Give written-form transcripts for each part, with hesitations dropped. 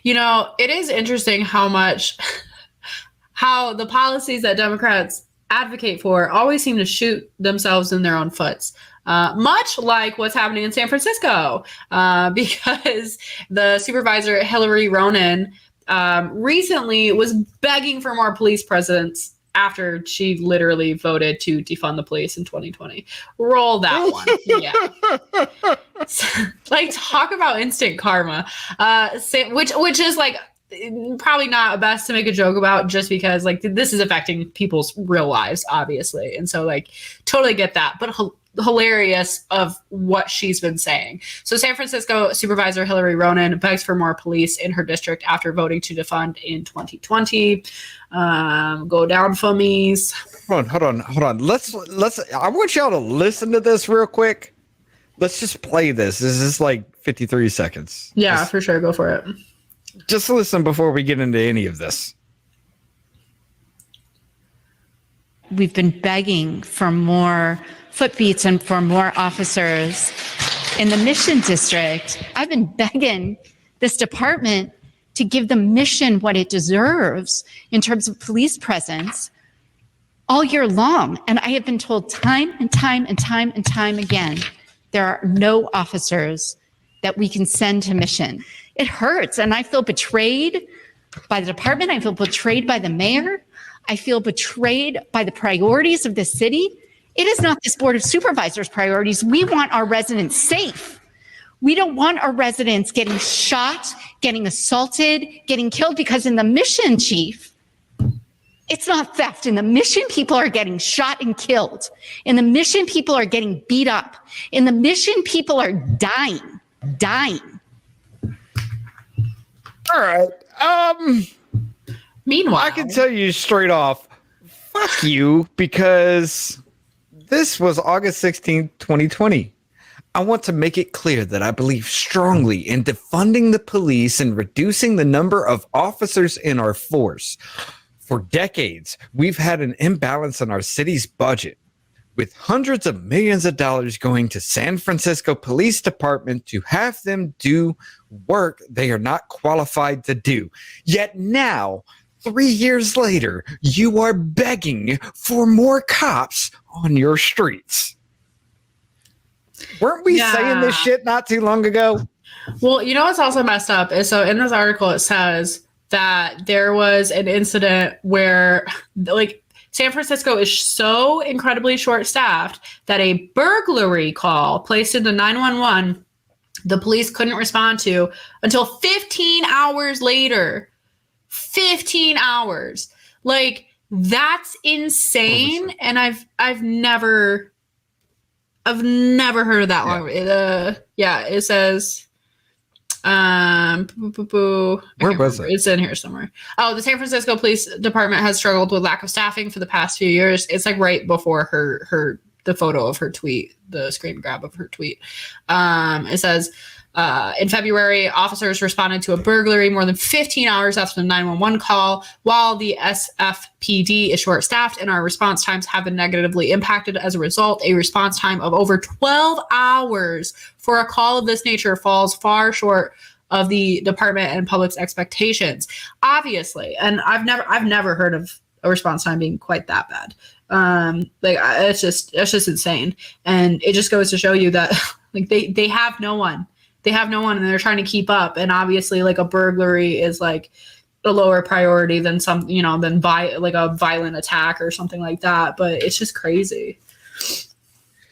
It is interesting how the policies that Democrats advocate for always seem to shoot themselves in their own foots. Much like what's happening in San Francisco, because the supervisor, Hillary Ronen, recently was begging for more police presence after she literally voted to defund the police in 2020. Roll that one. Yeah. Like, talk about instant karma, which is like probably not best to make a joke about, just because like this is affecting people's real lives, obviously. And so like totally get that, but hilarious of what she's been saying. So San Francisco Supervisor Hillary Ronen begs for more police in her district after voting to defund in 2020. Go down for me's. Hold on. Let's I want y'all to listen to this real quick. Let's just play this. This is like 53 seconds. Yeah, for sure. Go for it. Just listen before we get into any of this. We've been begging for more footbeats and for more officers in the Mission District. I've been begging this department to give the Mission what it deserves in terms of police presence all year long. And I have been told time and time again, there are no officers that we can send to Mission. It hurts, and I feel betrayed by the department. I feel betrayed by the mayor. I feel betrayed by the priorities of the city. It is not this Board of Supervisors' priorities. We want our residents safe. We don't want our residents getting shot, getting assaulted, getting killed, because in the Mission, Chief, it's not theft. In the Mission, people are getting shot and killed. In the Mission, people are getting beat up. In the Mission, people are dying. All right. Meanwhile, I can tell you straight off, fuck you, because this was August 16th, 2020. I want to make it clear that I believe strongly in defunding the police and reducing the number of officers in our force. For decades, we've had an imbalance in our city's budget, with hundreds of millions of dollars going to San Francisco Police Department to have them do work they are not qualified to do. Yet now, 3 years later, you are begging for more cops on your streets. Weren't we saying this shit not too long ago? Well, you know what's also messed up is, so in this article it says that there was an incident where like San Francisco is so incredibly short-staffed that a burglary call placed into 911 the police couldn't respond to until 15 hours later. 15 hours. Like, that's insane. And I've never heard of that long. It says where was it? It's in here somewhere. Oh, the San Francisco Police Department has struggled with lack of staffing for the past few years. It's like right before the photo of her tweet, the screen grab of her tweet. It says in February, officers responded to a burglary more than 15 hours after the 911 call. While the SFPD is short-staffed and our response times have been negatively impacted as a result, a response time of over 12 hours for a call of this nature falls far short of the department and public's expectations. Obviously, and I've never heard of a response time being quite that bad. It's just insane, and it just goes to show you that like they have no one. They have no one, and they're trying to keep up. And obviously, like, a burglary is like a lower priority than a violent attack or something like that. But it's just crazy.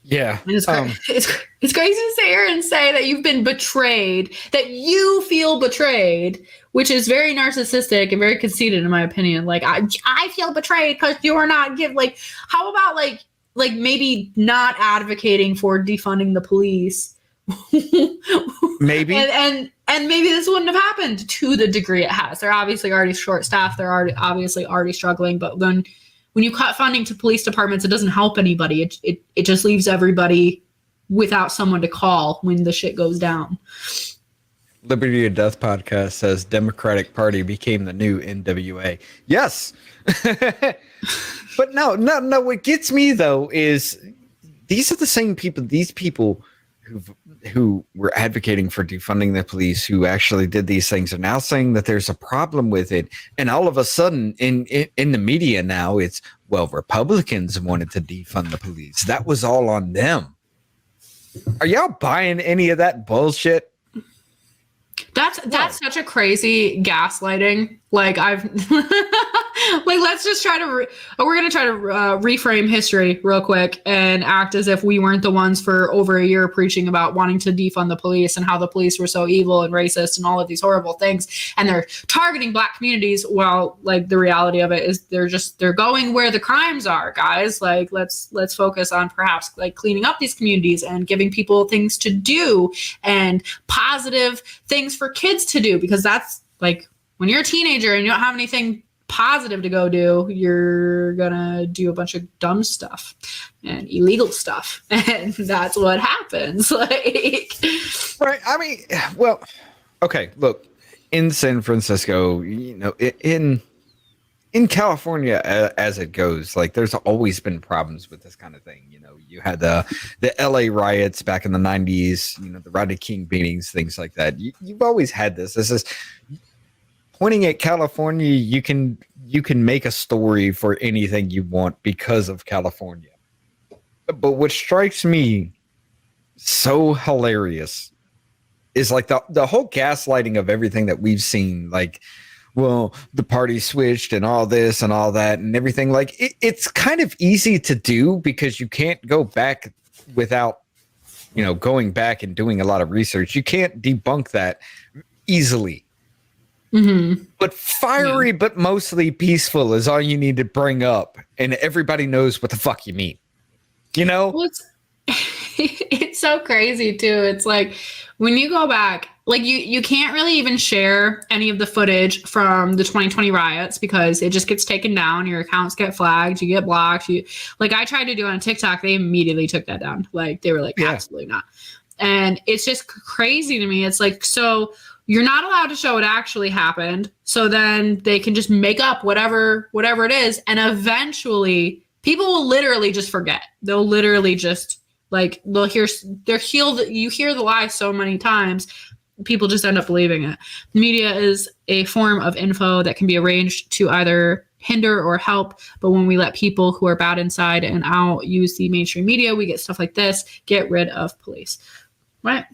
Yeah, it's crazy to sit here and say that you've been betrayed, that you feel betrayed, which is very narcissistic and very conceited, in my opinion. Like, I feel betrayed because you are not like. How about like maybe not advocating for defunding the police? Maybe and maybe this wouldn't have happened to the degree it has. They're obviously already short-staffed. They're obviously already struggling. But when you cut funding to police departments, it doesn't help anybody. It just leaves everybody without someone to call when the shit goes down. Liberty or Death podcast says Democratic Party became the new NWA. Yes, but no. What gets me though is these are the same people. These people who were advocating for defunding the police, who actually did these things, are now saying that there's a problem with it. And all of a sudden in the media now, it's, well, Republicans wanted to defund the police. That was all on them. Are y'all buying any of that bullshit? That's such a crazy gaslighting. Like I've like, let's just try to we're going to try to reframe history real quick and act as if we weren't the ones for over a year preaching about wanting to defund the police and how the police were so evil and racist and all of these horrible things, and they're targeting Black communities. Well, like, the reality of it is they're going where the crimes are, guys. Like, let's focus on perhaps like cleaning up these communities and giving people things to do and positive things for kids to do, because that's like, when you're a teenager and you don't have anything positive to go do, you're gonna do a bunch of dumb stuff and illegal stuff, and that's what happens. Like, right? I mean, well, okay. Look, in San Francisco, you know, in California, as it goes, like, there's always been problems with this kind of thing. You know, you had the LA riots back in the 90s. You know, the Rodney King beatings, things like that. You've always had this. This is pointing at California. You can make a story for anything you want because of California. But what strikes me so hilarious is like the whole gaslighting of everything that we've seen. Like, well, the party switched and all this and all that and everything. Like, it's kind of easy to do because you can't go back without, you know, going back and doing a lot of research. You can't debunk that easily. Mm-hmm. But fiery, but mostly peaceful is all you need to bring up, and everybody knows what the fuck you mean. You know? Well, it's so crazy too. It's like, when you go back, like, you can't really even share any of the footage from the 2020 riots because it just gets taken down. Your accounts get flagged, you get blocked. Like, I tried to do it on TikTok, they immediately took that down. Like, they were like, absolutely not. And it's just crazy to me. It's like, so you're not allowed to show what actually happened. So then they can just make up whatever it is. And eventually people will literally just forget. They'll literally just, like, you hear the lie so many times, people just end up believing it. Media is a form of info that can be arranged to either hinder or help. But when we let people who are bad inside and out use the mainstream media, we get stuff like this. Get rid of police. Right?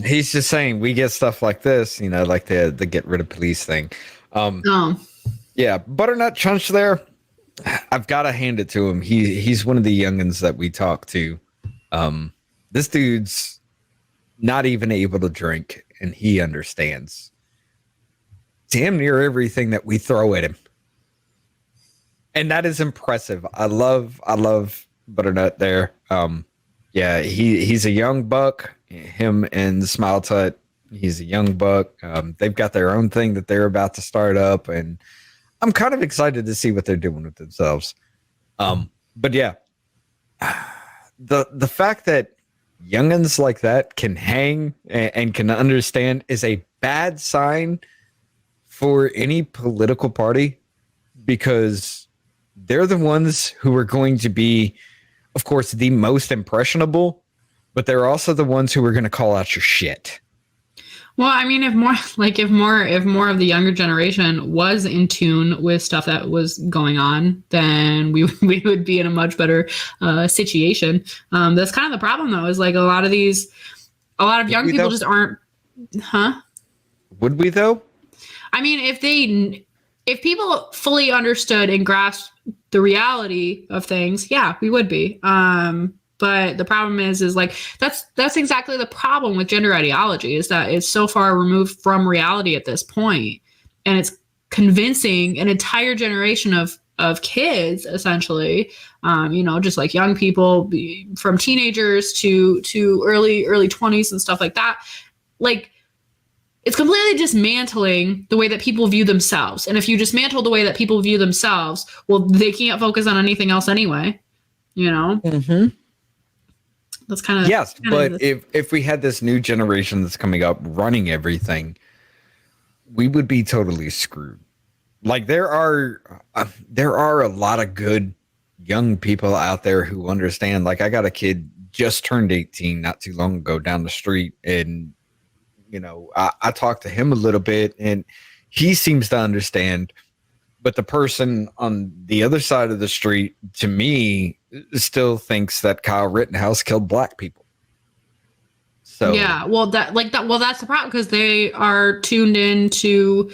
He's just saying we get stuff like this, you know, like the get rid of police thing. Yeah, Butternut Chunch there, I've got to hand it to him. He's one of the youngins that we talk to. This dude's not even able to drink, and he understands damn near everything that we throw at him. And that is impressive. I love Butternut there. Yeah, he's a young buck. Him and Smile Tut, he's a young buck. They've got their own thing that they're about to start up, and I'm kind of excited to see what they're doing with themselves. But yeah, the fact that youngins like that can hang and can understand is a bad sign for any political party, because they're the ones who are going to be, of course, the most impressionable, but they're also the ones who are going to call out your shit. Well, I mean, if more of the younger generation was in tune with stuff that was going on, then we would be in a much better situation. That's kind of the problem, though, is like a lot of young people just aren't. Huh? Would we though? I mean, if people fully understood and grasped the reality of things, yeah, we would be. But the problem is like, that's exactly the problem with gender ideology, is that it's so far removed from reality at this point, and it's convincing an entire generation of kids, essentially, just like young people, from teenagers to early 20s and stuff like that. Like, it's completely dismantling the way that people view themselves. And if you dismantle the way that people view themselves, well, they can't focus on anything else anyway, you know? Mm-hmm. That's kind of... Yes, but if we had this new generation that's coming up running everything, we would be totally screwed. Like, there are a lot of good young people out there who understand. Like, I got a kid, just turned 18 not too long ago down the street. And, I talked to him a little bit and he seems to understand. But the person on the other side of the street, to me, still thinks that Kyle Rittenhouse killed black people. So yeah, well, that's the problem, because they are tuned into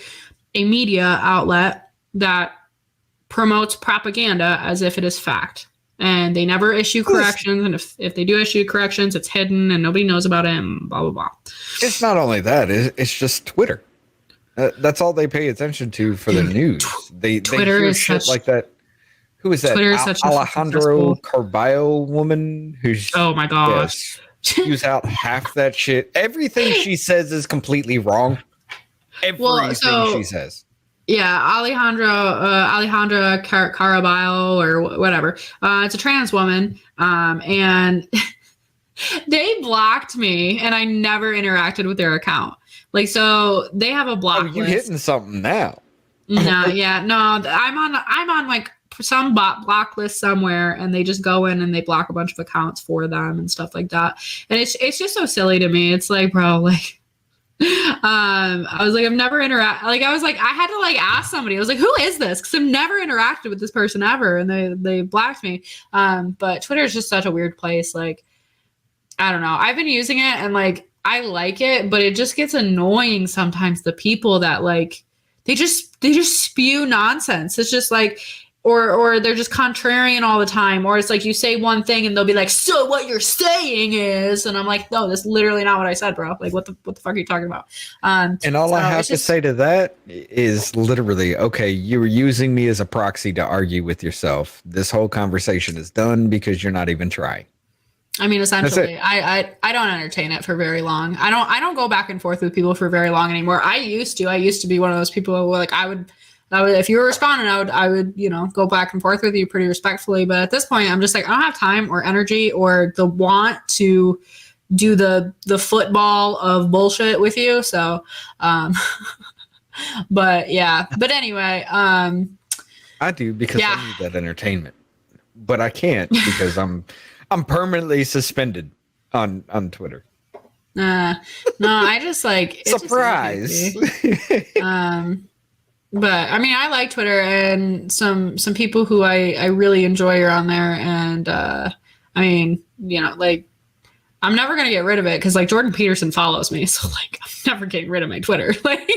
a media outlet that promotes propaganda as if it is fact, and they never issue corrections. And if they do issue corrections, it's hidden and nobody knows about it. And blah blah blah. It's not only that; it's just Twitter. That's all they pay attention to for the news. Twitter hear is shit like that. Who is that? Twitter is such Alejandro Carballo woman who's, oh my gosh, spews out half that shit. Everything she says is completely wrong. Everything she says. Yeah, Alejandra Caraballo or whatever. It's a trans woman, and they blocked me, and I never interacted with their account. Like, so they have a block list. You're hitting something now. No, I'm on like some block list somewhere, and they just go in and they block a bunch of accounts for them and stuff like that. And it's just so silly to me. It's like, bro, like, I was like, I've never I had to like ask somebody. I was like, who is this? Because I've never interacted with this person ever, and they blocked me. But Twitter is just such a weird place. Like, I don't know. I've been using it, and like, I like it, but it just gets annoying sometimes. The people that like, they just spew nonsense. It's just like, or they're just contrarian all the time. Or it's like you say one thing and they'll be like, so what you're saying is, and I'm like, no, that's literally not what I said, bro. Like, what the fuck are you talking about? And all I have to say to that is literally, okay, you were using me as a proxy to argue with yourself. This whole conversation is done because you're not even trying. I mean, essentially, I don't entertain it for very long. I don't go back and forth with people for very long anymore. I used to be one of those people who, like, I would, if you were responding, I would, go back and forth with you pretty respectfully. But at this point, I'm just like, I don't have time or energy or the want to do the football of bullshit with you. So, but yeah, but anyway, I do because I need that entertainment, but I can't because I'm permanently suspended on Twitter. No, I just like surprise. But I mean, I like Twitter, and some people who I really enjoy are on there. And I mean, like, I'm never gonna get rid of it because like Jordan Peterson follows me, so like I'm never getting rid of my Twitter. Like,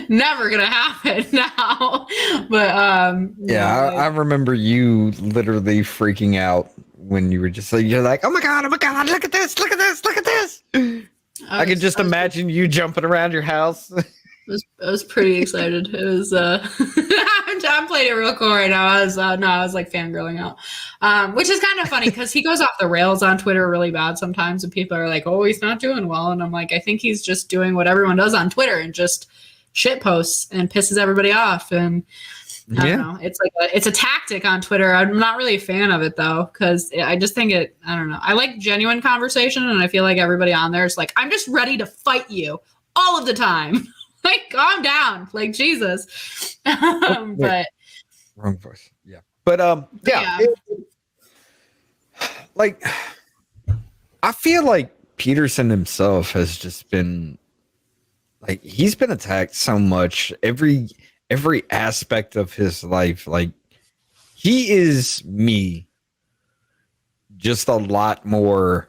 never gonna happen now. But I remember you literally freaking out when you were just like, you're like, oh my god, look at this. I could just imagine you jumping around your house. I was pretty excited. It was I'm playing it real cool right now. I was like fangirling out, which is kind of funny because he goes off the rails on Twitter really bad sometimes, and people are like, oh, he's not doing well, and I'm like, I think he's just doing what everyone does on Twitter and just shit posts and pisses everybody off. And I don't know, it's like it's a tactic on Twitter. I'm not really a fan of it though, because I just think I don't know, I like genuine conversation, and I feel like everybody on there is like, I'm just ready to fight you all of the time. Like, calm down, like, Jesus. But wrong voice. Yeah. But like, I feel like Peterson himself has just been like, he's been attacked so much every aspect of his life. Like, he is me, just a lot more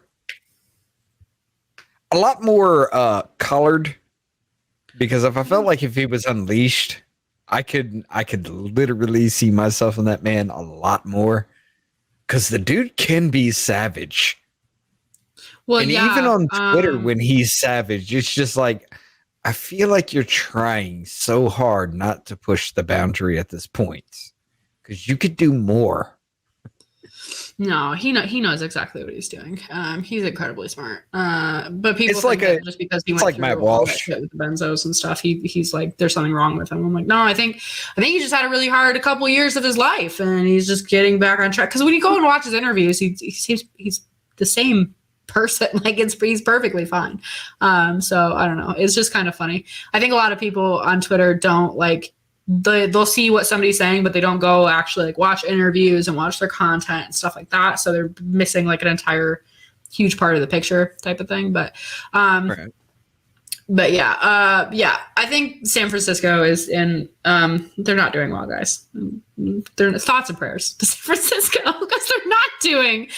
colored. Because if I felt like if he was unleashed, I could literally see myself in that man a lot more. Because the dude can be savage. Well, and even on Twitter, when he's savage, it's just like, I feel like you're trying so hard not to push the boundary at this point. Because you could do more. No, he knows exactly what he's doing. He's incredibly smart. But people think that just because he went through Matt all that Walsh shit with the benzos and stuff, he's like, there's something wrong with him. I'm like, no, I think he just had a really hard couple years of his life, and he's just getting back on track. Because when you go and watch his interviews, he's the same person. Like, he's perfectly fine. So I don't know. It's just kind of funny. I think a lot of people on Twitter don't like they'll see what somebody's saying, but they don't go actually like watch interviews and watch their content and stuff like that. So they're missing like an entire huge part of the picture type of thing. But Right. but yeah, I think San Francisco is in they're not doing well, guys. They're thoughts and prayers to San Francisco because they're not doing